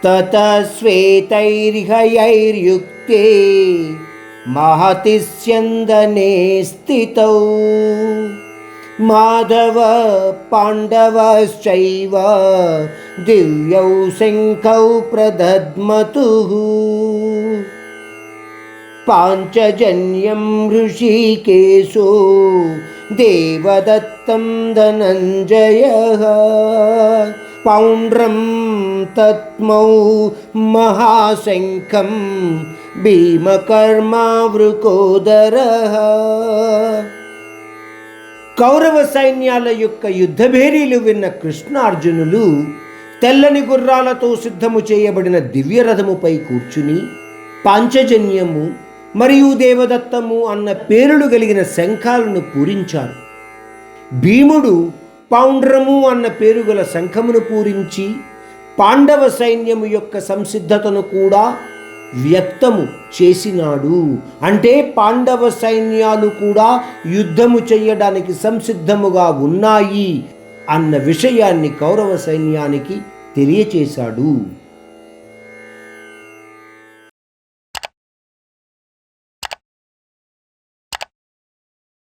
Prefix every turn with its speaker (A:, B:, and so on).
A: ततः श्वेतैर्हयैर्युक्ते महति स्यन्दने स्थितौ माधव पाण्डवश्चैव दिव्यौ शङ्खौ प्रदद्मतुः पाञ्चजन्यं ऋषिकेशो देवदत्तं धनञ्जयः पौण्ड्रं तत्मौ महाशङ्खं భీమకర్మావృకోదరః. కౌరవ సైన్యాల యొక్క యుద్ధభేరీలు విన్న కృష్ణార్జునులు తెల్లని గుర్రాలతో సిద్ధము చేయబడిన దివ్యరథముపై కూర్చుని పాంచజన్యము మరియు దేవదత్తము అన్న పేరులు కలిగిన శంఖాలను పూరించారు. భీముడు పౌండ్రము అన్న పేరు గల శంఖమును పూరించి పాండవ సైన్యము యొక్క సంసిద్ధతను కూడా వ్యక్తము చేసినాడు. అంటే పాండవ సైన్యాలు కూడా యుద్ధము చేయడానికి సంసిద్ధముగా ఉన్నాయి అన్న విషయాన్ని కౌరవ సైన్యానికి తెలియచేశాడు.